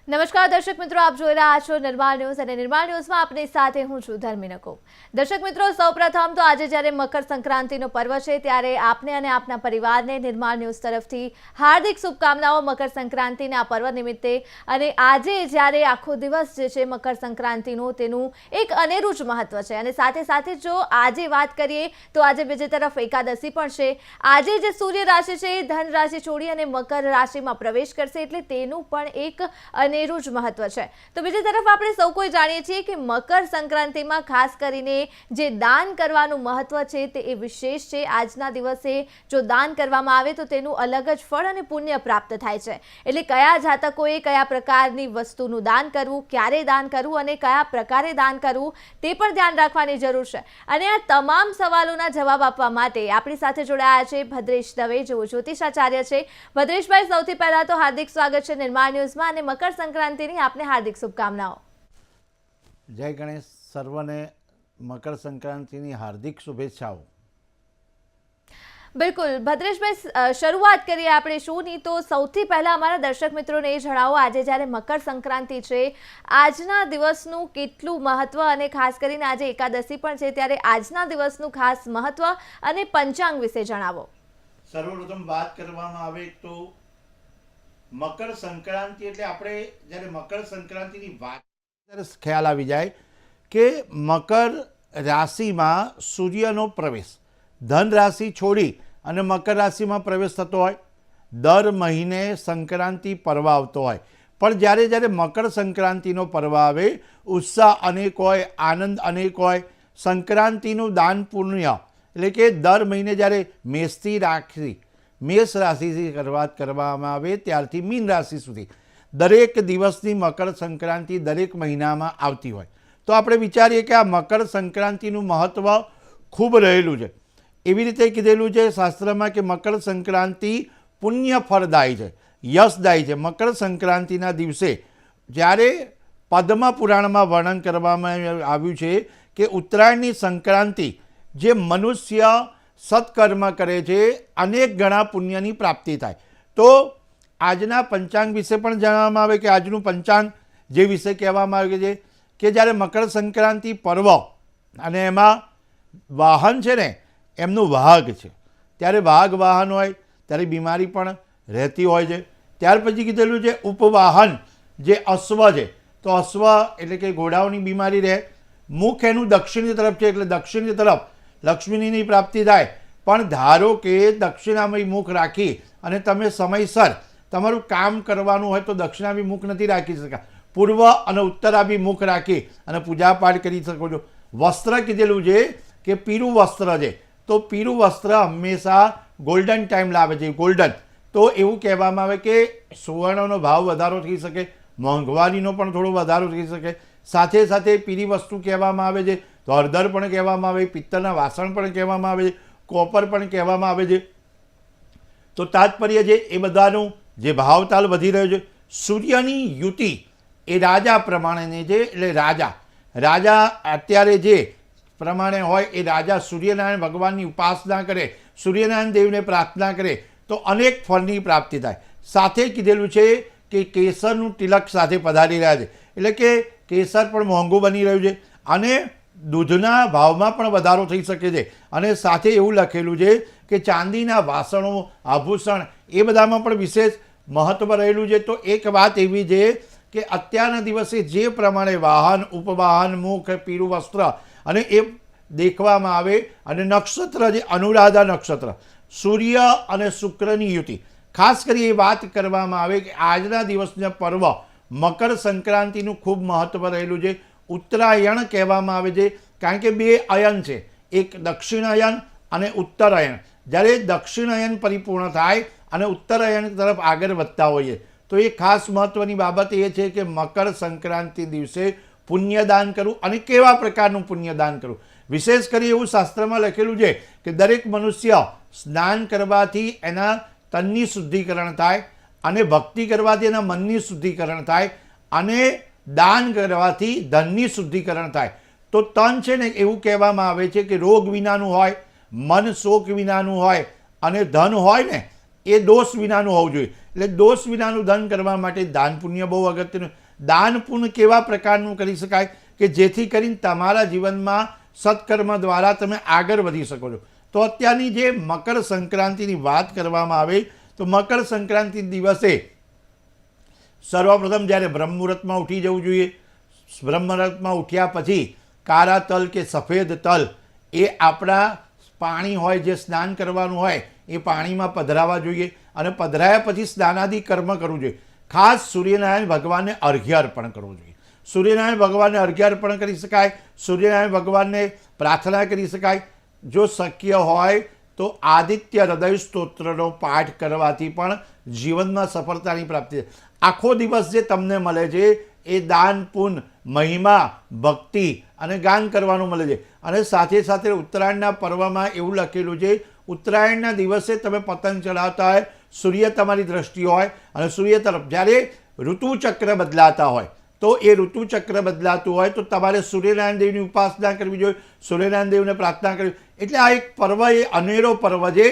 નમસ્કાર દર્શક મિત્રો, આપ જોઈ રહ્યા છો નિર્માણ ન્યૂઝ અને નિર્માણ ન્યૂઝમાં આપની સાથે હું છું ધર્મી નકો। દર્શક મિત્રો, સૌપ્રથમ તો આજે જ્યારે મકર સંક્રાંતિનો પર્વ છે ત્યારે આપને અને આપના પરિવારને નિર્માણ ન્યૂઝ તરફથી હાર્દિક શુભકામનાઓ મકર સંક્રાંતિના આ પર્વ નિમિત્તે। અને આજે જ્યારે આખો દિવસ જે છે મકર સંક્રાંતિનું તેનું એક અનેરું જ મહત્વ છે અને સાથે સાથે જો આજે વાત કરીએ તો આજે બીજી તરફ એકાદશી પણ છે। આજે જે સૂર્ય રાશિ છે એ ધન રાશિ છોડી અને મકર રાશિમાં પ્રવેશ કરશે એટલે તેનું પણ એક અનેરું જ મહત્વ છે। તો બીજી તરફ આપણે સૌ કોઈ જાણીએ છીએ કે મકર સંક્રાંતિમાં ખાસ કરીને જે દાન કરવાનું મહત્વ છે તે એ વિશેષ છે। આજના દિવસે જો દાન કરવામાં આવે તો તેનું અલગ જ ફળ અને પુણ્ય પ્રાપ્ત થાય છે। એટલે કયા જાતકોએ કયા પ્રકારની વસ્તુનું દાન કરવું, ક્યારે દાન કરવું અને કયા પ્રકારે દાન કરવું તે પણ ધ્યાન રાખવાની જરૂર છે। અને આ તમામ સવાલોના જવાબ આપવા માટે આપણી સાથે જોડાયા છે ભદ્રેશ દવે, જેઓ જ્યોતિષાચાર્ય છે। ભદ્રેશભાઈ, સૌથી પહેલા તો હાર્દિક સ્વાગત છે નિર્માણ ન્યૂઝમાં અને મકર સંક્રાંતિની આપને હાર્દિક શુભકામનાઓ। જય ગણેશ, સર્વને મકર સંક્રાંતિની હાર્દિક શુભેચ્છાઓ। બિલકુલ ભદ્રેશભાઈ, શરૂઆત કરીએ આપણે શુંની તો સૌથી પહેલા અમારા દર્શક મિત્રોને એ જણાવો, આજે જ્યારે મકર સંક્રાંતિ છે આજના દિવસનું કેટલું મહત્વ અને ખાસ કરીને આજે એકાદશી પણ છે ત્યારે આજના દિવસનું ખાસ મહત્વ અને પંચાંગ વિશે જણાવો। સર્વપ્રથમ વાત કરવામાં આવે તો મકર સંક્રાંતિ એટલે આપણે જ્યારે મકર સંક્રાંતિની વાત ખ્યાલ આવી જાય કે મકર રાશિમાં સૂર્યનો પ્રવેશ, ધન રાશિ છોડી અને મકર રાશિમાં પ્રવેશ થતો હોય। દર મહિને સંક્રાંતિ પર્વ આવતો હોય, પણ જ્યારે જ્યારે મકર સંક્રાંતિનો પર્વ આવે ઉત્સાહ અનેક હોય, આનંદ અનેક હોય। સંક્રાંતિનું દાન પુણ્ય એટલે કે દર મહિને જ્યારે મેષથી રાખી મેષ રાશિથી શરૂઆત કરવામાં આવે ત્યારથી મીન રાશિ સુધી દરેક દિવસની મકર સંક્રાંતિ દરેક મહિનામાં આવતી હોય તો આપણે વિચારીએ કે આ મકર સંક્રાંતિનું મહત્ત્વ ખૂબ રહેલું છે। એવી રીતે કીધેલું છે શાસ્ત્રમાં કે મકર સંક્રાંતિ પુણ્ય ફળદાયી છે, યશદાયી છે। મકર સંક્રાંતિના દિવસે જ્યારે પદ્મ પુરાણમાં વર્ણન કરવામાં આવ્યું છે કે ઉત્તરાયણની સંક્રાંતિ જે મનુષ્ય સત્કર્મ કરે છે અનેક ગણા પુણ્યની પ્રાપ્તિ થાય। તો આજના પંચાંગ વિશે પણ જણાવવામાં આવે કે આજનું પંચાંગ જે વિશે કહેવામાં આવે છે કે જ્યારે મકર સંક્રાંતિ પર્વ અને એમાં વાહન છે ને એમનું વાહક છે, ત્યારે વાહક વાહન હોય ત્યારે બીમારી પણ રહેતી હોય છે। ત્યાર પછી કીધેલું છે ઉપવાહન જે અશ્વ છે તો અશ્વ એટલે કે ઘોડાઓની બીમારી રહે। મુખ એનું દક્ષિણની તરફ છે એટલે દક્ષિણની તરફ લક્ષ્મીની પ્રાપ્તિ થાય। પણ ધારો કે દક્ષિણામય મુખ રાખી અને તમે સમયસર તમારું કામ કરવાનું હોય તો દક્ષિણાભિમુખ નથી રાખી શકા, પૂર્વ અને ઉત્તરાભિમુખ રાખી અને પૂજાપાઠ કરી શકો છો। વસ્ત્ર કીધેલું છે કે પીળું વસ્ત્ર છે તો પીળું વસ્ત્ર હંમેશા ગોલ્ડન ટાઈમ લાવે છે, ગોલ્ડન। તો એવું કહેવામાં આવે કે સુવર્ણનો ભાવ વધારો થઈ શકે, મોંઘવારીનો પણ થોડો વધારો થઈ શકે। સાથે સાથે પીળી વસ્તુ કહેવામાં આવે છે તો હળદર પણ કહેવામાં આવે, પિત્તળના વાસણ પણ કહેવામાં આવે છે, કોપર પણ કહેવામાં આવે છે। તો તાત્પર્ય છે એ બધાનું જે ભાવતાલ વધી રહ્યો છે। સૂર્યની યુતિ એ રાજા પ્રમાણેની છે એટલે રાજા અત્યારે જે પ્રમાણે હોય એ રાજા સૂર્યનારાયણ ભગવાનની ઉપાસના કરે, સૂર્યનારાયણ દેવને પ્રાર્થના કરે તો અનેક ફળની પ્રાપ્તિ થાય। સાથે કીધેલું છે કે કેસરનું તિલક સાથે પધારી રહ્યા છે એટલે કે કેસર પણ મોંઘું બની રહ્યું છે અને દૂધના ભાવમાં પણ વધારો થઈ શકે છે। અને સાથે એવું લખેલું છે કે ચાંદીના વાસણો, આભૂષણ એ બધામાં પણ વિશેષ મહત્ત્વ રહેલું છે। તો એક વાત એવી છે કે અત્યારના દિવસે જે પ્રમાણે વાહન, ઉપવાહન, મુખ, પીળું વસ્ત્ર અને એ દેખવામાં આવે અને નક્ષત્ર જે અનુરાધા નક્ષત્ર, સૂર્ય અને શુક્રની યુતિ, ખાસ કરી એ વાત કરવામાં આવે કે આજના દિવસના પર્વ મકર સંક્રાંતિનું ખૂબ મહત્ત્વ રહેલું છે। ઉત્તરાયણ કહેવામાં આવે છે કારણ કે બે અયન છે, એક દક્ષિણાયન અને ઉત્તરાયણ। જ્યારે દક્ષિણાયન પરિપૂર્ણ થાય અને ઉત્તરાયણ તરફ આગળ વધતા હોઈએ તો એ ખાસ મહત્ત્વની બાબત એ છે કે મકર સંક્રાંતિ દિવસે પુણ્યદાન કરવું અને કેવા પ્રકારનું પુણ્યદાન કરવું। વિશેષ કરી એવું શાસ્ત્રમાં લખેલું છે કે દરેક મનુષ્ય સ્નાન કરવાથી એના તનની શુદ્ધિકરણ થાય અને ભક્તિ કરવાથી એના મનની શુદ્ધિકરણ થાય અને દાન કરવાથી ધનની શુદ્ધિકરણ થાય। તો તન છે ને એવું કહેવામાં આવે છે કે રોગ વિનાનું હોય, મન શોક વિનાનું હોય અને ધન હોય ને એ દોષ વિનાનું હોવું જોઈએ। એટલે દોષ વિનાનું ધન કરવા માટે દાન પુણ્ય બહુ અગત્યનું. દાન પુણ્ય કેવા પ્રકારનું કરી શકાય કે જેથી કરીને તમારા જીવનમાં સત્કર્મ દ્વારા તમે આગળ વધી શકો છો. તો અત્યારની જે મકર સંક્રાંતિની વાત કરવામાં આવે તો મકર સંક્રાંતિ દિવસે સર્વપ્રથમ જ્યારે બ્રહ્મ મુહૂર્તમાં ઉઠી જવું જોઈએ. બ્રહ્મ મુહૂર્તમાં ઉઠ્યા પછી કાળા તલ કે સફેદ તલ એ આપણા પાણી હોય જે સ્નાન કરવાનું હોય એ પાણીમાં પધરાવા જોઈએ અને પધરાયા પછી સ્નાનાદિ કર્મ કરવું જોઈએ. ખાસ સૂર્યનારાયણ ભગવાનને અર્ઘ્ય અર્પણ કરવું જોઈએ. સૂર્યનારાયણ ભગવાનને અર્ઘ્ય અર્પણ કરી શકાય. સૂર્યનારાયણ ભગવાનને પ્રાર્થના કરી શકાય. જો શક્ય હોય તો આદિત્ય હૃદય સ્તોત્રનો પાઠ કરવાથી પણ જીવનમાં સફળતાની પ્રાપ્તિ છે. આખો દિવસ જે તમને મળે છે એ દાન પુણ્ય મહિમા ભક્તિ અને ગાન કરવાનું મળે છે. અને સાથે સાથે ઉત્તરાયણના પર્વમાં એવું લખેલું છે ઉત્તરાયણના દિવસે તમે પતંગ ચડાવતા હોય, સૂર્ય તમારી દ્રષ્ટિ હોય અને સૂર્ય તરફ જ્યારે ઋતુચક્ર બદલાતા હોય તો એ ઋતુચક્ર બદલાતું હોય તો તમારે સૂર્યનારાયણ દેવની ઉપાસના કરવી જોઈએ, સૂર્યનારાયણ દેવને પ્રાર્થના કરવી. એટલે આ એક પર્વ એ અનેરો પર્વ છે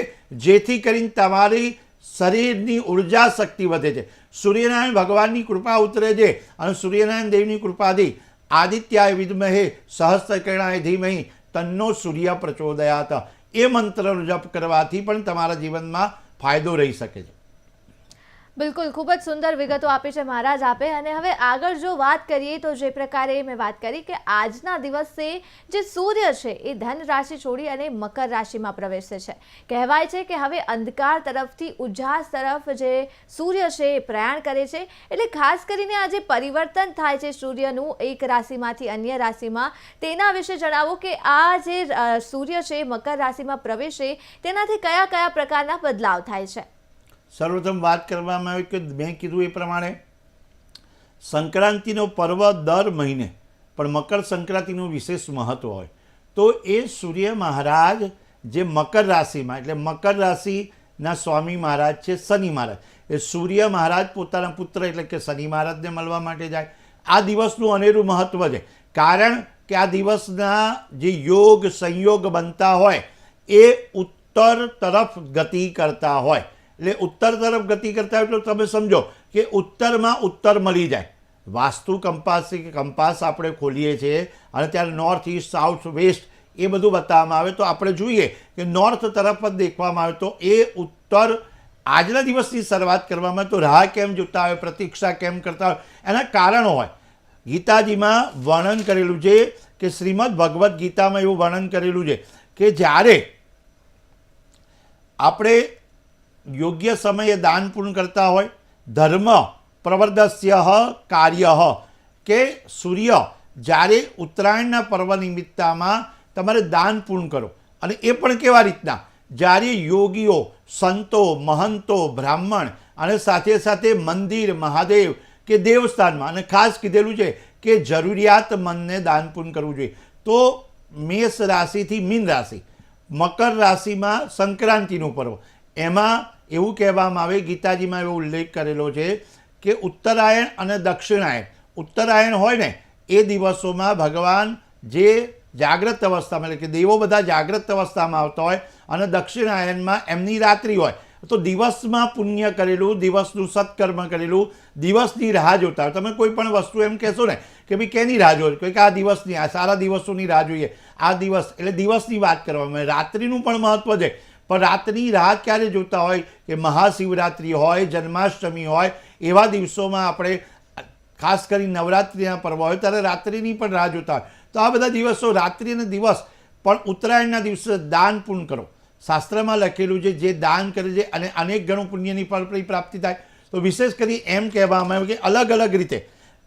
જેથી કરીને તમારી શરીરની ઉર્જા શક્તિ વધે છે. સૂર્યનારાયણ ભગવાનની કૃપા ઉતરે છે અને સૂર્યનારાયણ દેવની કૃપાથી આદિત્યાય વિદ્મહે સહસ્ત્રકિરણાય ધીમહિ તન્નો સૂર્ય પ્રચોદયાત એ મંત્રનો જપ કરવાથી પણ તમારા જીવનમાં ફાયદો રહી શકે છે. બિલકુલ, ખૂબ જ સુંદર વિગતો આપી છે મહારાજ આપે. અને હવે આગળ જો વાત કરીએ તો જે પ્રકારે મેં વાત કરી કે આજના દિવસે જે સૂર્ય છે એ ધન રાશિ છોડી અને મકર રાશિમાં પ્રવેશે છે. કહેવાય છે કે હવે અંધકાર તરફથી ઉજાસ તરફ જે સૂર્ય છે એ પ્રયાણ કરે છે. એટલે ખાસ કરીને આ જે પરિવર્તન થાય છે સૂર્યનું એક રાશિમાંથી અન્ય રાશિમાં, તેના વિશે જણાવો કે આ જે સૂર્ય છે મકર રાશિમાં પ્રવેશે તેનાથી કયા કયા પ્રકારના બદલાવ થાય છે. સર્વપ્રથમ વાત કરવામાં આવી કે મેં કીધું એ પ્રમાણે સંક્રાંતિનો પર્વ દર મહિને પણ મકર સંક્રાંતિનું વિશેષ મહત્ત્વ હોય. તો એ સૂર્ય મહારાજ જે મકર રાશિમાં એટલે મકર રાશિના સ્વામી મહારાજ છે શનિ મહારાજ. એ સૂર્ય મહારાજ પોતાના પુત્ર એટલે કે શનિ મહારાજને મળવા માટે જાય. આ દિવસનું અનેરું મહત્ત્વ છે કારણ કે આ દિવસના જે યોગ સંયોગ બનતા હોય એ ઉત્તર તરફ ગતિ કરતા હોય. એટલે ઉત્તર તરફ ગતિ કરતા હોય એટલે તમે સમજો કે ઉત્તરમાં ઉત્તર મળી જાય. વાસ્તુ કંપાસ આપણે ખોલીએ છીએ અને ત્યારે નોર્થ ઇસ્ટ સાઉથ વેસ્ટ એ બધું બતાવવામાં આવે તો આપણે જોઈએ કે નોર્થ તરફ જ દેખવામાં આવે તો એ ઉત્તર આજના દિવસની શરૂઆત કરવામાં તો રાહ કેમ જોતા હોય, પ્રતીક્ષા કેમ કરતા હોય, એના કારણો હોય. ગીતાજીમાં વર્ણન કરેલું છે કે શ્રીમદ ભગવદ્ ગીતામાં એવું વર્ણન કરેલું છે કે જ્યારે આપણે યોગ્ય સમયે દાન પૂર્ણ કરતા હોય, ધર્મ પ્રવર્ધસ્ય કાર્ય કે સૂર્ય જ્યારે ઉત્તરાયણના પર્વ નિમિત્તામાં તમારે દાન પૂર્ણ કરો. અને એ પણ કેવા રીતના જ્યારે યોગીઓ સંતો મહંતો બ્રાહ્મણ અને સાથે સાથે મંદિર મહાદેવ કે દેવસ્થાનમાં અને ખાસ કીધેલું છે કે જરૂરિયાતમંદને દાન પૂર્ણ કરવું જોઈએ. તો મેષ રાશિથી મીન રાશિ મકર રાશિમાં સંક્રાંતિનું પર્વ એમાં એવું કહેવામાં આવે ગીતાજીમાં એવો ઉલ્લેખ કરેલો છે કે ઉત્તરાયણ અને દક્ષિણાયણ ઉત્તરાયણ હોય ને એ દિવસોમાં ભગવાન જે જાગ્રત અવસ્થામાં એટલે કે દેવો બધા જાગ્રત અવસ્થામાં આવતા હોય અને દક્ષિણાયનમાં એમની રાત્રિ હોય તો દિવસમાં પુણ્ય કરેલું દિવસનું સત્કર્મ કરેલું દિવસની રાહ જોતા હોય. તમે કોઈ પણ વસ્તુ એમ કહેશો ને કે ભાઈ કેની રાહ જોઈએ કોઈ કે આ દિવસની આ સારા દિવસોની રાહ જોઈએ આ દિવસ એટલે દિવસની વાત કરવામાં આવે. રાત્રિનું પણ મહત્ત્વ છે પણ રાતની રાહ ક્યારે જોતા હોય કે મહાશિવરાત્રિ હોય જન્માષ્ટમી હોય એવા દિવસોમાં આપણે ખાસ કરી નવરાત્રિના પર્વ હોય ત્યારે રાત્રિની પણ રાહ જોતા હોય. તો આ બધા દિવસો રાત્રિ અને દિવસ પણ ઉત્તરાયણના દિવસે દાન પૂર્ણ કરો. શાસ્ત્રમાં લખેલું છે જે દાન કરે છે અને અનેક ગણું પુણ્યની ફળ પ્રાપ્તિ થાય. તો વિશેષ કરી એમ કહેવામાં આવે કે અલગ અલગ રીતે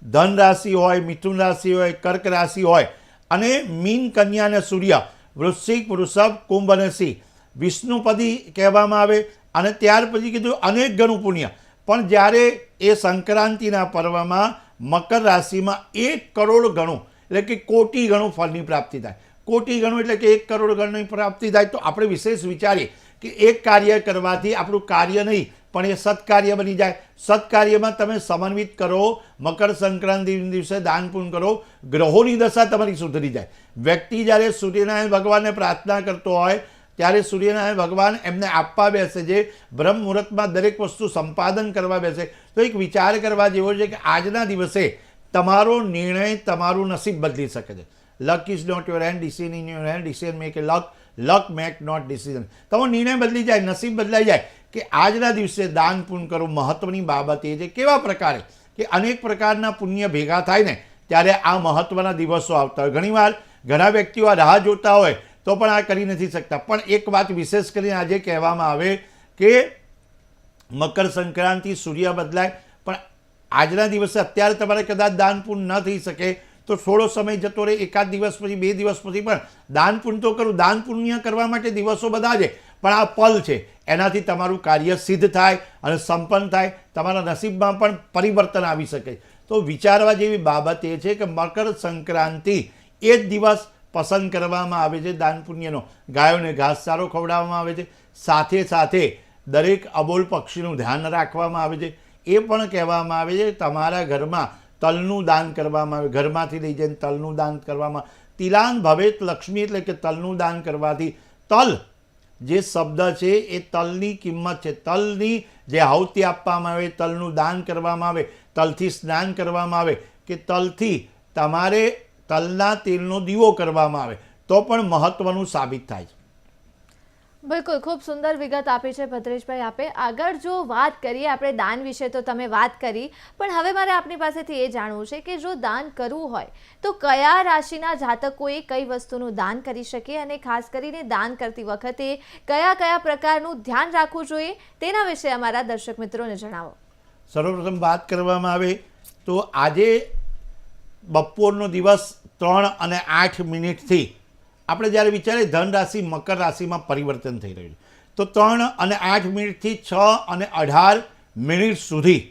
ધન રાશિ હોય, મિથુન રાશિ હોય, કર્ક રાશિ હોય અને મીન કન્યા અને સૂર્ય વૃશ્ચિક વૃષભ કુંભ અને સિંહ વિષ્ણુપદી કહેવામાં આવે. અને ત્યાર પછી કીધું અનેક ગણું પુણ્ય પણ જ્યારે એ સંક્રાંતિના પર્વમાં મકર રાશિમાં 1 કરોડ ગણું એટલે કે કોટી ગણું ફળની પ્રાપ્તિ થાય. કોટી ગણું એટલે કે 1 કરોડ ગણની પ્રાપ્તિ થાય. તો આપણે વિશેષ વિચારીએ કે એક કાર્ય કરવાથી આપણું કાર્ય નહીં પણ એ સત્કાર્ય બની જાય. સત્કાર્યમાં તમે સમન્વિત કરો, મકર સંક્રાંતિ દિવસે દાન પૂર્ણ કરો, ગ્રહોની દશા તમારી સુધરી જાય. વ્યક્તિ જ્યારે સૂર્યનારાયણ ભગવાનને પ્રાર્થના કરતો હોય ત્યારે સૂર્યનારાયણ ભગવાન એમને આપવા બેસે છે, બ્રહ્મ મુહૂર્તમાં દરેક વસ્તુ સંપાદન કરવા બેસે. તો એક વિચાર કરવા જેવો છે કે આજના દિવસે તમારો નિર્ણય તમારું નસીબ બદલી શકે છે. Luck is not your hand, decision in your hand, decision make a luck, luck make not decision. તમારો નિર્ણય બદલી જાય, નસીબ બદલાઈ જાય કે આજના દિવસે દાન પુણ્ય કરો. મહત્વની બાબત એ છે કેવા પ્રકારે કે અનેક પ્રકારના પુણ્ય ભેગા થાય ને ત્યારે આ મહત્વના દિવસો આવતા હોય. ઘણીવાર ઘણા વ્યક્તિઓ આ રાહ જોતા હોય તો પણ આ કરી નથી શકતા. પણ એક વાત વિશેષ કરીને આજે કહેવામાં આવે કે મકર સંક્રાંતિ, સૂર્ય બદલાય, પણ આજના દિવસે અત્યારે તમારે કદાચ દાન પુણ્ય ન થઈ શકે તો થોડો સમય જતો રહે, એકાદ દિવસ પછી, 2 દિવસ પછી પણ દાન પુણ્ય તો કરું. દાન પુણ્ય કરવા માટે દિવસો બધા છે, પણ આ પલ છે એનાથી તમારું કાર્ય સિદ્ધ થાય અને સંપન્ન થાય. તમારા નસીબમાં પણ પરિવર્તન આવી શકે. તો વિચારવા જેવી બાબત એ છે કે મકર સંક્રાંતિ એ જ દિવસ પસંદ કરવામાં આવે છે દાન પુણ્યનો. ગાયોને ઘાસચારો ખવડાવવામાં આવે છે, સાથે સાથે દરેક અબોલ પક્ષીનું ધ્યાન રાખવામાં આવે છે. એ પણ કહેવામાં આવે છે તમારા ઘરમાં તલનું દાન કરવામાં આવે, ઘરમાંથી લઈ જઈને તલનું દાન કરવામાં. તિલાન ભવેત લક્ષ્મી એટલે કે તલનું દાન કરવાથી, તલ જે શબ્દ છે એ તલની કિંમત છે. તલની જે આહુતિ આપવામાં આવે, તલનું દાન કરવામાં આવે, તલથી સ્નાન કરવામાં આવે કે તલથી તમારે તલના તેલનો દીવો કરવામાં આવે તો પણ મહત્વનું સાબિત થાય છે. બિલકુલ, ખૂબ સુંદર વિગત આપી છે ભદ્રેશભાઈ આપે. આગળ જો વાત કરીએ આપણે દાન વિશે તો તમે વાત કરી, પણ હવે મારે આપની પાસેથી એ જાણવું છે કે જો દાન કરવું હોય તો કયા રાશિના જાતકોએ કઈ વસ્તુનું દાન કરી શકે અને ખાસ કરીને દાન કરતી વખતે કયા કયા પ્રકારનું ધ્યાન રાખવું જોઈએ તેના વિશે અમારા દર્શક મિત્રોને જણાવો. સર્વપ્રથમ વાત કરવામાં આવે તો આજે બપોરનો દિવસ 3:08 આપણે જ્યારે વિચારીએ ધન રાશિ મકર રાશિમાં પરિવર્તન થઈ રહ્યું છે તો 3:08 થી 6:18 સુધી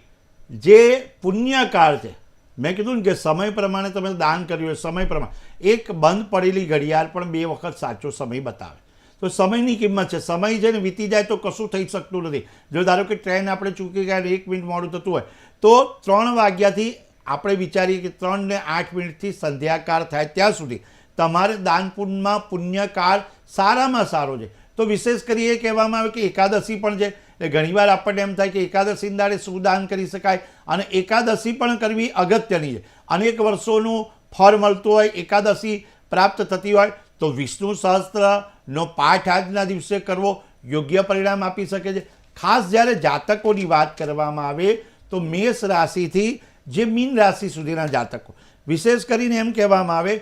જે પુણ્યકાળ છે, મેં કીધું ને કે સમય પ્રમાણે તમે દાન કર્યું હોય, સમય પ્રમાણે એક બંધ પડેલી ઘડિયાળ પણ 2 વખત સાચો સમય બતાવે. તો સમયની કિંમત છે. સમય છે ને વીતી જાય તો કશું થઈ શકતું નથી. જો ધારો કે ટ્રેન આપણે ચૂકી ગયા 1 મિનિટ મોડું થતું હોય તો 3 વાગ્યાથી આપણે વિચારીએ કે 3:08 સંધ્યાકાળ થાય ત્યાં સુધી તમારે દાન પુણ્યમાં પુણ્યકાળ સારામાં સારો છે. તો વિશેષ કરી એ કહેવામાં આવે કે એકાદશી પણ છે. એટલે ઘણીવાર આપણને એમ થાય કે એકાદશીના દાડે શું દાન કરી શકાય, અને એકાદશી પણ કરવી અગત્યની છે. અનેક વર્ષોનું ફળ મળતું હોય, એકાદશી પ્રાપ્ત થતી હોય તો વિષ્ણુ સહસ્ત્રનો પાઠ આજના દિવસે કરવો યોગ્ય પરિણામ આપી શકે છે. ખાસ જ્યારે જાતકોની વાત કરવામાં આવે તો મેષ રાશિથી જે મીન રાશિ સુધીના જાતકો, વિશેષ કરીને એમ કહેવામાં આવે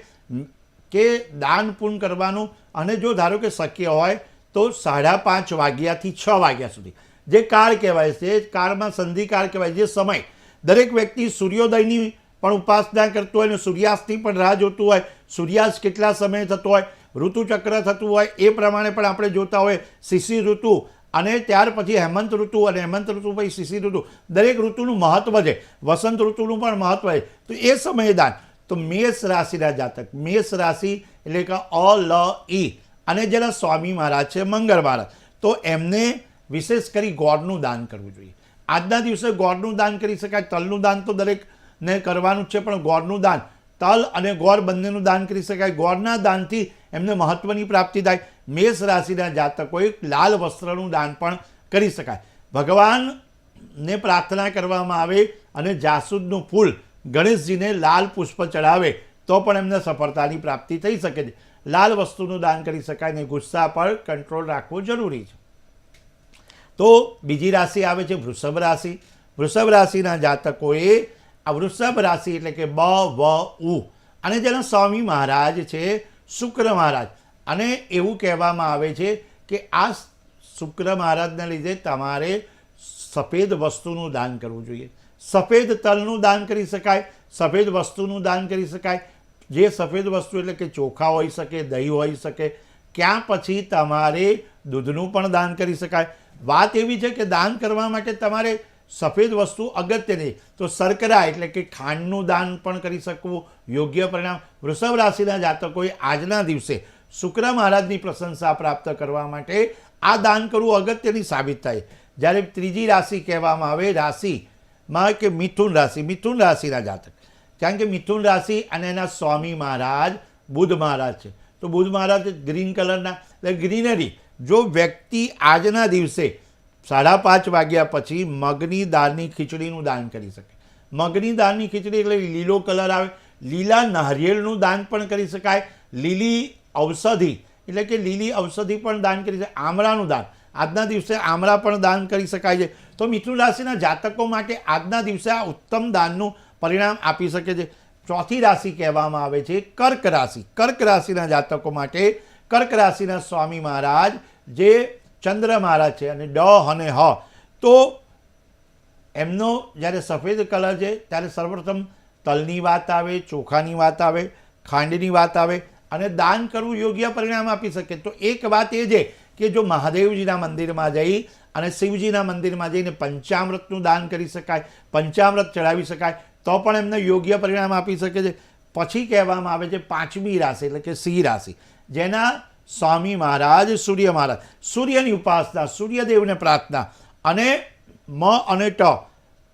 કે દાન પુણ્ય કરવાનું, અને જો ધારો કે શક્ય હોય તો 5:30 વાગ્યાથી 6 વાગ્યા સુધી જે કાળ કહેવાય છે, કાળમાં સંધિકાળ કહેવાય, જે સમય દરેક વ્યક્તિ સૂર્યોદયની પણ ઉપાસના કરતો હોય અને સૂર્યાસ્તની પણ રાહ જોતું હોય, સૂર્યાસ્ત કેટલા સમય થતો હોય, ઋતુચક્ર થતું હોય એ પ્રમાણે પણ આપણે જોતા હોય. શિશિર ઋતુ અને ત્યાર પછી હેમંત ઋતુ, અને હેમંત ઋતુ પછી શિશિર ઋતુ, દરેક ઋતુનું મહત્વ છે. વસંત ઋતુનું પણ મહત્વ છે. તો એ સમયે દાન. તો મેષ રાશિના જાતક, મેષ રાશિ એટલે કે અ-લ-ઈ, અને જેના સ્વામી મહારાજ છે મંગળ મહારાજ, તો એમને વિશેષ કરી ગોળનું દાન કરવું જોઈએ. આજના દિવસે ગોળનું દાન કરી શકાય. તલનું દાન તો દરેકને કરવાનું જ છે, પણ ગોળનું દાન, તલ અને ગોળ બંનેનું દાન કરી શકાય. ગોળના દાનથી એમને મહત્વની પ્રાપ્તિ થાય. મેષ રાશિના જાતકોએ લાલ વસ્ત્રનું દાન પણ કરી શકાય. ભગવાનને પ્રાર્થના કરવામાં આવે અને જાસૂદનું ફૂલ ગણેશજીને લાલ પુષ્પ ચડાવે તો પણ એમને સફળતાની પ્રાપ્તિ થઈ શકે છે. લાલ વસ્તુનું દાન કરી શકાય ને ગુસ્સા પર કંટ્રોલ રાખવો જરૂરી છે. તો બીજી રાશિ આવે છે વૃષભ રાશિ. વૃષભ રાશિના જાતકોએ આ વૃષભ રાશિ એટલે કે બ-વ-ઉ, અને જેના સ્વામી મહારાજ છે શુક્ર મહારાજ, અને એવું કહેવામાં આવે છે કે આ શુક્ર મહારાજને લીધે તમારે સફેદ વસ્તુનું દાન કરવું જોઈએ. સફેદ તલનું દાન કરી શકાય, સફેદ વસ્તુનું દાન કરી શકાય. જે સફેદ વસ્તુ એટલે કે ચોખા હોઈ શકે, દહીં હોઈ શકે, ક્યાં પછી તમારે દૂધનું પણ દાન કરી શકાય. વાત એવી છે કે દાન કરવા માટે તમારે સફેદ વસ્તુ અગત્યની, તો શર્કરા એટલે કે ખાંડનું દાન પણ કરી શકવું યોગ્ય પરિણામ. વૃષભ રાશિના જાતકોએ આજના દિવસે શુક્ર મહારાજની પ્રશંસા પ્રાપ્ત કરવા માટે આ દાન કરવું અગત્યની સાબિત થાય. જ્યારે ત્રીજી રાશિ કહેવામાં આવે રાશિમાં કે મિથુન રાશિ, મિથુન રાશિના જાતક, કારણ કે મિથુન રાશિ અને એના સ્વામી મહારાજ બુધ મહારાજ છે. તો બુધ મહારાજ ગ્રીન કલરના, એટલે ગ્રીનરી, જો વ્યક્તિ આજના દિવસે 5:30 વાગ્યા પછી મગની દાળની ખીચડીનું દાન કરી શકે. મગની દાળની ખીચડી એટલે લીલો કલર આવે, લીલા નારિયેળનું દાન પણ કરી શકાય, લીલી ઔષધિ એટલે કે લીલી ઔષધિ પણ દાન કરી શકાય, આમળાનું દાન, આજના દિવસે આમળા પણ દાન કરી શકાય છે. તો મિથુન રાશિના જાતકો માટે આજના દિવસે આ ઉત્તમ દાનનું પરિણામ આપી શકે છે. ચોથી રાશિ કહેવામાં આવે છે કર્ક રાશિ. કર્ક રાશિના જાતકો માટે કર્ક રાશિના સ્વામી મહારાજ જે ચંદ્ર મહારાજ છે અને ડ અને હ, તો એમનો જ્યારે સફેદ કલર છે ત્યારે સર્વપ્રથમ તલની વાત આવે, ચોખાની વાત આવે, ખાંડની વાત આવે અને દાન કરવું યોગ્ય પરિણામ આપી શકે. તો એક વાત એ છે કે જો મહાદેવજીના મંદિરમાં જઈ અને શિવજીના મંદિરમાં જઈને પંચામૃતનું દાન કરી શકાય, પંચામૃત ચડાવી શકાય તો પણ એમને યોગ્ય પરિણામ આપી શકે છે. પછી કહેવામાં આવે છે પાંચમી રાશિ એટલે કે સિંહ રાશિ, જેના સ્વામી મહારાજ સૂર્ય મહારાજ, સૂર્યની ઉપાસના, સૂર્યદેવને પ્રાર્થના અને મ અને ટ,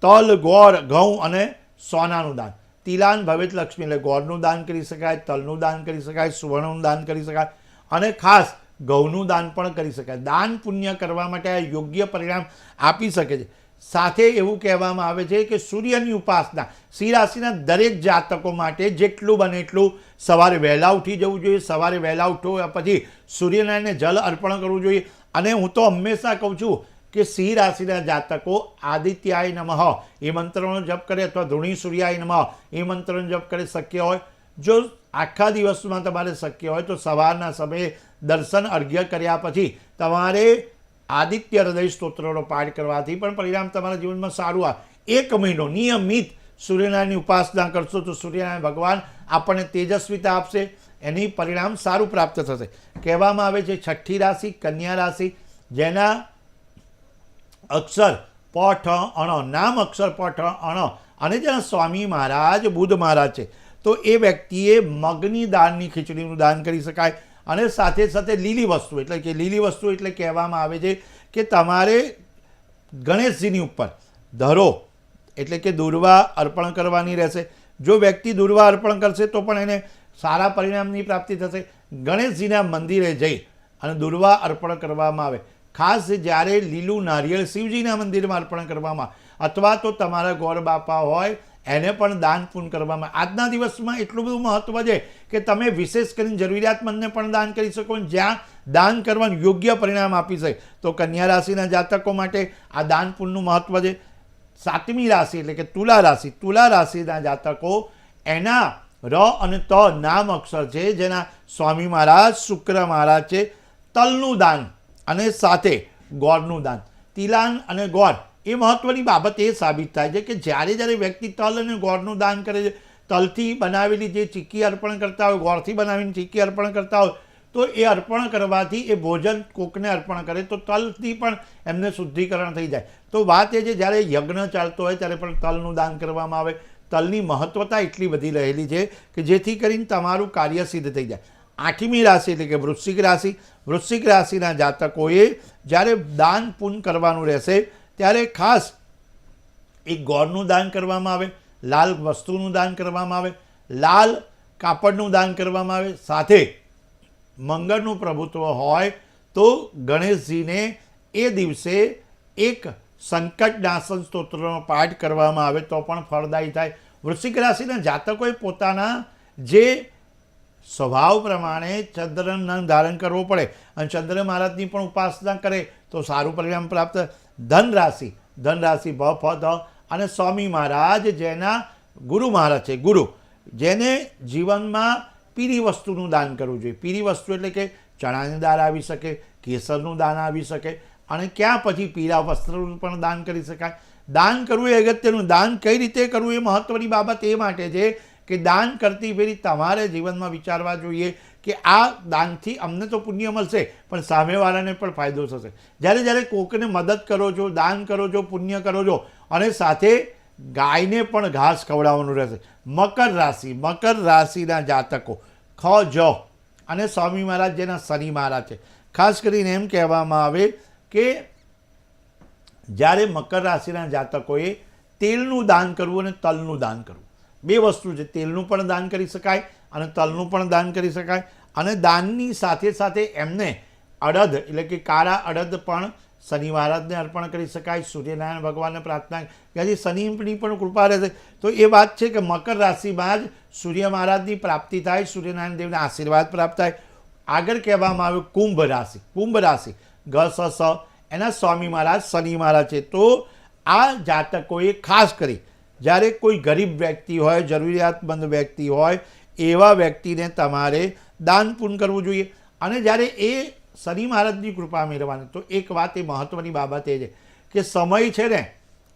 તલ, ગોળ, ઘઉં અને સોનાનું દાન. તિલાન ભવેત લક્ષ્મી એટલે ગોળનું દાન કરી શકાય, તલનું દાન કરી શકાય, સુવર્ણનું દાન કરી શકાય અને ખાસ ઘઉંનું દાન પણ કરી શકાય. દાન પુણ્ય કરવા માટે આ યોગ્ય પરિણામ આપી શકે છે. સાથે એવું કહેવામાં આવે છે કે સૂર્યની ઉપાસના સિંહ રાશિના દરેક જાતકો માટે જેટલું બને એટલું સવારે વહેલા ઉઠી જવું જોઈએ. સવારે વહેલા ઉઠો પછી સૂર્યનારાયણને જલ અર્પણ કરવું જોઈએ. અને હું તો હંમેશા કહું છું કે સિંહ રાશિના જાતકો આદિત્યાય નમઃ એ મંત્રનો જપ કરે અથવા ધૂણી સૂર્યાય નમઃ એ મંત્રનો જપ કરે શક્ય હોય. જો આખા દિવસમાં તમારે શક્ય હોય તો સવારના સમયે દર્શન અર્ઘ્ય કર્યા પછી તમારે આદિત્ય હૃદય સ્તોત્રનો પાઠ કરવાથી પણ પરિણામ તમારા જીવનમાં સારું આવે. 1 મહિનો નિયમિત સૂર્યનારાયણની ઉપાસના કરશો તો સૂર્યનારાયણ ભગવાન આપણને તેજસ્વીતા આપશે, એની પરિણામ સારું પ્રાપ્ત થશે. કહેવામાં આવે છે છઠ્ઠી રાશિ કન્યા રાશિ, જેના અક્ષર પ ઠ અણ, નામ અક્ષર પ ઠ અણ અને જેના સ્વામી મહારાજ બુધ મહારાજ છે, તો એ વ્યક્તિએ મગની દાળની ખીચડીનું દાન કરી શકાય. અને સાથે સાથે લીલી વસ્તુ એટલે કે લીલી વસ્તુ એટલે કહેવામાં આવે છે કે તમારે ગણેશજીની ઉપર ધરો એટલે કે દુર્વા અર્પણ કરવાની રહેશે. જો વ્યક્તિ દુર્વા અર્પણ કરશે તો પણ એને સારા પરિણામની પ્રાપ્તિ થશે. ગણેશજીના મંદિરે જઈ અને દુર્વા અર્પણ કરવામાં આવે. ખાસ જ્યારે લીલું નારિયેળ શિવજીના મંદિરમાં અર્પણ કરવામાં અથવા તો તમારા ગોર બાપા હોય એને પણ દાન પૂન કરવામાં. આજના દિવસમાં એટલું બધું મહત્ત્વ છે કે તમે વિશેષ કરીને જરૂરિયાતમંદને પણ દાન કરી શકો. જ્યાં દાન કરવાનું યોગ્ય પરિણામ આપી શકે. તો કન્યા રાશિના જાતકો માટે આ દાન પુણ્યનું મહત્ત્વ છે. સાતમી રાશિ એટલે કે તુલા રાશિ. તુલા રાશિના જાતકો એના ર અને ત નામ અક્ષર છે, જેના સ્વામી મહારાજ શુક્ર મહારાજ છે. તલનું દાન અને સાથે ગોળનું દાન. તિલાન અને ગોળ એ મહત્ત્વની બાબત એ સાબિત થાય છે કે જ્યારે વ્યક્તિ તલ અને ગોળનું દાન કરે છે, તલથી બનાવેલી જે ચીક્કી અર્પણ કરતા હોય, ગોળથી બનાવીને ચીક્કી અર્પણ કરતા હોય, તો એ અર્પણ કરવાથી એ ભોજન કોકને અર્પણ કરે તો તલથી પણ એમને શુદ્ધિકરણ થઈ જાય. તો વાત એ છે જ્યારે યજ્ઞ ચાલતો હોય ત્યારે પણ તલનું દાન કરવામાં આવે. તલની મહત્વતા એટલી બધી રહેલી છે કે જેથી કરીને તમારું કાર્ય સિદ્ધ થઈ જાય. આઠમી રાશિ એટલે કે વૃશ્ચિક રાશિ. વૃશ્ચિક રાશિના જાતકોએ જ્યારે દાન પૂન કરવાનું રહેશે ત્યારે ખાસ એક ગોળનું દાન કરવામાં આવે, લાલ વસ્તુનું દાન કરવામાં આવે, લાલ કાપડનું દાન કરવામાં આવે. સાથે મંગળનું પ્રભુત્વ હોય તો ગણેશજીને એ દિવસે એક સંકટનાશન સ્તોત્રનો પાઠ કરવામાં આવે તો પણ ફળદાયી થાય. વૃશ્ચિક રાશિના જાતકોએ પોતાના જે સ્વભાવ પ્રમાણે ચંદ્રનું ધારણ કરવો પડે અને ચંદ્ર મહારાજની પણ ઉપાસના કરે તો સારું પરિણામ પ્રાપ્ત. ધન રાશિ ભ ફ ધ અને સ્વામી મહારાજ જેના ગુરુ મહારાજ છે, ગુરુ જેને જીવનમાં પીળી વસ્તુનું દાન કરવું જોઈએ. પીળી વસ્તુ એટલે કે ચણાની દાળ આવી શકે, કેસરનું દાન આવી શકે અને ક્યાં પછી પીળા વસ્ત્રનું પણ દાન કરી શકાય. દાન કરવું એ અગત્યનું. દાન કઈ રીતે કરવું એ મહત્ત્વની બાબત એ માટે છે કે દાન કરતી ફેરી તમારે જીવનમાં વિચારવા જોઈએ કે આ દાનથી અમને તો પુણ્ય મળશે પણ સામેવાળાને પણ ફાયદો થશે. જ્યારે કોકને મદદ કરો છો, દાન કરો છો, પુણ્ય કરો છો અને સાથે ગાયને પણ ઘાસ ખવડાવવાનું રહેશે. મકર રાશિના જાતકો ખ જ અને સ્વામી મહારાજ જેના શનિ મહારાજ છે. ખાસ કરીને એમ કહેવામાં આવે કે જ્યારે મકર રાશિના જાતકોએ તેલનું દાન કરવું અને તલનું દાન કરવું. બે વસ્તુ છે. તેલનું પણ દાન કરી શકાય અને તલનું પણ દાન કરી શકાય. અને દાનની સાથે સાથે એમને અડદ એટલે કે કાળા અડદ પણ શનિ મહારાજને અર્પણ કરી શકાય. સૂર્યનારાયણ ભગવાનને પ્રાર્થના ત્યાંથી શનિની પણ કૃપા રહેશે. તો એ વાત છે કે મકર રાશિમાં જ સૂર્ય મહારાજની પ્રાપ્તિ થાય, સૂર્યનારાયણ દેવના આશીર્વાદ પ્રાપ્ત થાય. આગળ કહેવામાં આવ્યું કુંભ રાશિ. કુંભ રાશિ સ એના સ્વામી મહારાજ શનિ મહારાજ છે. તો આ જાતકોએ ખાસ કરી જ્યારે કોઈ ગરીબ વ્યક્તિ હોય, જરૂરિયાતમંદ વ્યક્તિ હોય, એવા વ્યક્તિને તમારે દાન પુણ્ય કરવું જોઈએ. અને જ્યારે એ શનિ મહારાજની કૃપા મેળવવાની, તો એક વાત એ મહત્ત્વની બાબત એ છે કે સમય છે ને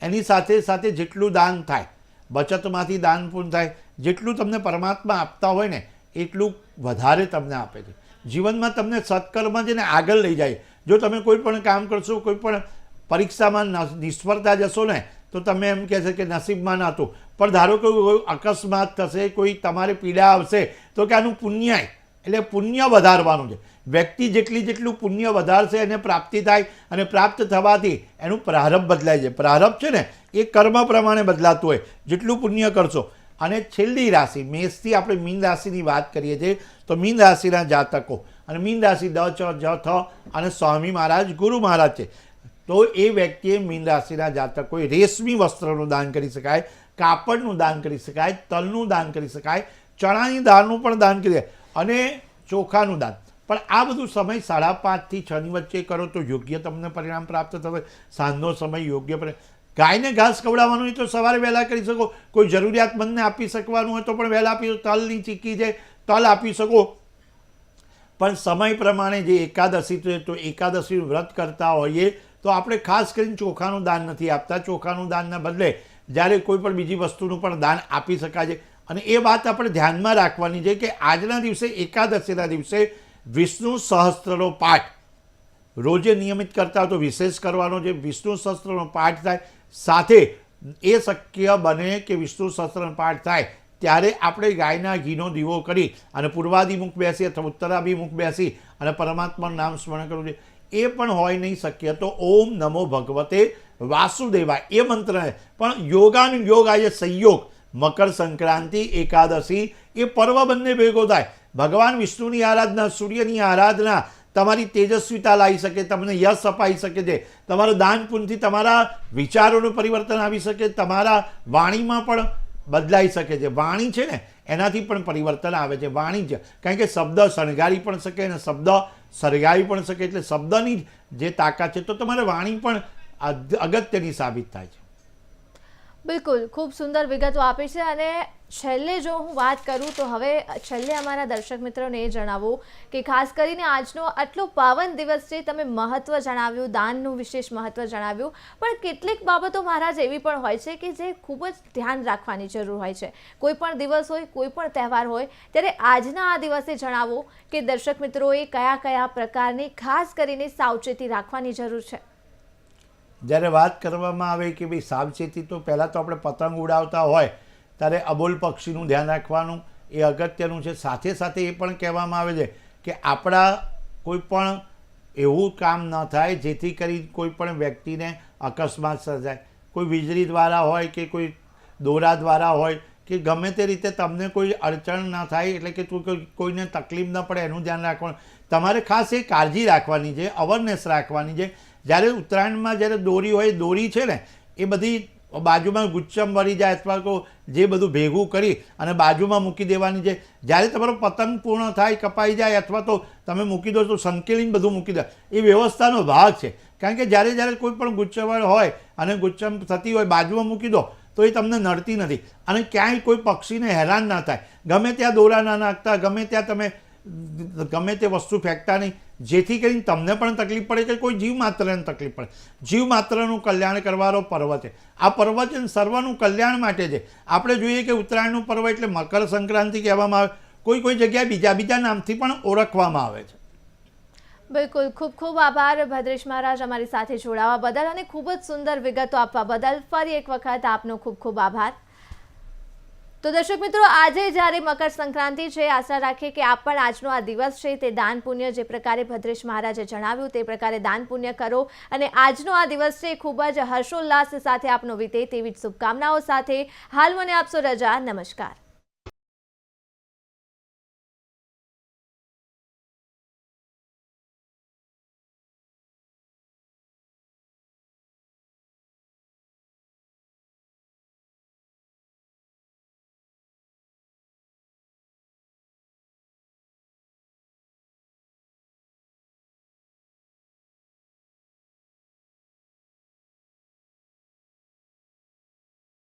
એની સાથે સાથે જેટલું દાન થાય, બચતમાંથી દાન પુણ્ય થાય, જેટલું તમને પરમાત્મા આપતા હોય ને એટલું વધારે તમને આપે છે. જીવનમાં તમને સત્કર્મ છે ને આગળ લઈ જાય. જો તમે કોઈ પણ કામ કરશો, કોઈ પણ પરીક્ષામાં નિષ્ફળતા જશો ને તો તમે એમ કહેશે કે નસીબમાં નહોતું. પણ ધારો કે કોઈ અકસ્માત થશે, કોઈ તમારે પીડા આવશે, તો કે આનું પુણ્ય એટલે પુણ્ય વધારવાનું છે. વ્યક્તિ જેટલું પુણ્ય વધારશે એને પ્રાપ્તિ થાય, અને પ્રાપ્ત થવાથી એનું પ્રારબ્ધ બદલાય છે. પ્રારબ્ધ છે ને એ કર્મ પ્રમાણે બદલાતું હોય, જેટલું પુણ્ય કરશો. અને છેલ્લી રાશિ મેષથી આપણે મીન રાશિની વાત કરીએ છીએ. તો મીન રાશિના જાતકો, અને મીન રાશિ દ ચ જ થ અને સ્વામી મહારાજ ગુરુ મહારાજ છે. તો એ વ્યક્તિએ મીન રાશિના જાતકોએ રેશમી વસ્ત્રનું દાન કરી શકાય, કાપડનું દાન કરી શકાય, તલનું દાન કરી શકાય, ચણાની દાળનું પણ દાન કરી શકાય, અને ચોખાનું દાન. પણ આ બધું સમય 5:30 થી 6 ની વચ્ચે કરો તો યોગ્ય તમને પરિણામ પ્રાપ્ત થશે. સાંજનો સમય યોગ્ય પડે. ગાયને ઘાસ ખવડાવવાનું હોય તો સવારે વહેલા કરી શકો. કોઈ જરૂરિયાતમંદને આપી શકવાનું હોય તો પણ વહેલા આપી શકો. તલની ચીક્કી છે, તલ આપી શકો. પણ સમય પ્રમાણે જે એકાદશી છે, તો એકાદશીનું વ્રત કરતા હોઈએ તો આપણે ખાસ કરીને ચોખાનું દાન નથી આપતા. ચોખાનું દાનના બદલે જ્યારે કોઈ પણ બીજી વસ્તુનું પણ દાન આપી શકાય છે. અને એ વાત આપણે ધ્યાનમાં રાખવાની છે કે આજના દિવસે, એકાદશીના દિવસે વિષ્ણુ સહસ્ત્રનો પાઠ રોજે નિયમિત કરતા તો વિશેષ કરવાનો છે. વિષ્ણુ સહસ્ત્રનો પાઠ થાય, સાથે એ શક્ય બને કે વિષ્ણુ સહસ્ત્રનો પાઠ થાય ત્યારે આપણે ગાયના ઘીનો દીવો કરી અને પૂર્વાભિમુખ બેસી અથવા ઉત્તરાભિમુખ બેસી અને પરમાત્માનું નામ સ્મરણ કરવું છે. એ પણ હોય નહીં શક્ય તો ઓમ નમો ભગવતે વાસુદેવાય એ મંત્ર. પણ યોગાનુયોગ આજે સંયોગ મકર સંક્રાંતિ, એકાદશી એ પર્વ બંને ભેગો થાય. ભગવાન વિષ્ણુની આરાધના, સૂર્યની આરાધના તમારી તેજસ્વીતા લાવી શકે, તમને યશ અપાઈ શકે છે. તમારું દાન પુણ્યથી તમારા વિચારોનું પરિવર્તન આવી શકે, તમારા વાણીમાં પણ બદલાઈ શકે છે. વાણી છે ને એનાથી પણ પરિવર્તન આવે છે. વાણી જ કારણ કે શબ્દ શણગારી પણ શકે અને શબ્દ સળગાવી પણ શકે. એટલે શબ્દની જે તાકાત છે, તો તમારે વાણી પણ અગત્યની સાબિત થાય છે. બિલકુલ, ખૂબ સુંદર વિગતો આપી છે. અને છેલ્લે જો હું વાત કરું તો હવે છેલ્લે અમારા દર્શક મિત્રોને એ જણાવું કે ખાસ કરીને આજનો આટલો પાવન દિવસ છે, તમે મહત્ત્વ જણાવ્યું, દાનનું વિશેષ મહત્ત્વ જણાવ્યું, પણ કેટલીક બાબતો મહારાજ એવી પણ હોય છે કે જે ખૂબ જ ધ્યાન રાખવાની જરૂર હોય છે. કોઈ પણ દિવસ હોય, કોઈ પણ તહેવાર હોય, ત્યારે આજના આ દિવસે જણાવો કે દર્શક મિત્રોએ કયા કયા પ્રકારની ખાસ કરીને સાવચેતી રાખવાની જરૂર છે. જ્યારે વાત કરવામાં આવે કે ભાઈ સાવચેતી, તો પહેલાં તો આપણે પતંગ ઉડાવતા હોય ત્યારે અબોલ પક્ષીનું ધ્યાન રાખવાનું એ અગત્યનું છે. સાથે સાથે એ પણ કહેવામાં આવે છે કે આપણા કોઈ પણ એવું કામ ન થાય જેથી કરી કોઈ પણ વ્યક્તિને અકસ્માત સર્જાય. કોઈ વીજળી દ્વારા હોય કે કોઈ દોરા દ્વારા હોય કે ગમે તે રીતે તમને કોઈ અડચણ ન થાય, એટલે કે કોઈને તકલીફ ન પડે એનું ધ્યાન રાખવાનું. તમારે ખાસ એ કાળજી રાખવાની છે, અવેરનેસ રાખવાની છે. જ્યારે ઉત્તરાયણમાં જ્યારે દોરી હોય, દોરી છે ને એ બધી બાજુમાં ગુચ્છમ ભરી જાય અથવા જે બધું ભેગું કરી અને બાજુમાં મૂકી દેવાની છે. જ્યારે તમારો પતંગ પૂર્ણ થાય, કપાઈ જાય અથવા તો તમે મૂકી દો તો સંકેલીને બધું મૂકી દો. એ વ્યવસ્થાનો ભાગ છે. કારણ કે જ્યારે કોઈ પણ ગુચ્છવણ હોય અને ગુચ્છમ થતી હોય, બાજુમાં મૂકી દો તો એ તમને નડતી નથી. અને ક્યાંય કોઈ પક્ષીને હેરાન ના થાય. ગમે ત્યાં દોરા ના નાખતા, ગમે ત્યાં તમે ગમે તે વસ્તુ ફેંકતા નહીં, જેથી કરીને તમને પણ તકલીફ પડે કે કોઈ જીવ માત્રને તકલીફ પડે. જીવ માત્રનું કલ્યાણ કરવાનો પર્વ છે. આ પર્વ છે સર્વનું કલ્યાણ માટે છે. આપણે જોઈએ કે ઉત્તરાયણનું પર્વ એટલે મકર સંક્રાંતિ કહેવામાં આવે, કોઈ જગ્યાએ બીજા નામથી પણ ઓળખવામાં આવે છે. બિલકુલ, ખૂબ ખૂબ આભાર ભદ્રેશ મહારાજ અમારી સાથે જોડાવા બદલ અને ખૂબ જ સુંદર વિગતો આપવા બદલ. ફરી એક વખત આપનો ખૂબ ખૂબ આભાર. તો દર્શક મિત્રો, આજે જ્યારે મકર સંક્રાંતિ છે, આશા રાખીએ કે આપ પણ આજનો આ દિવસ છે તે દાન પુણ્ય જે પ્રકારે ભદ્રેશ મહારાજે જણાવ્યું તે પ્રકારે દાન પુણ્ય કરો અને આજનો આ દિવસ છે ખૂબ જ હર્ષોલ્લાસ સાથે આપનો વીતે તેવી જ શુભકામનાઓ સાથે હાલ મને આપશો રજા. નમસ્કાર.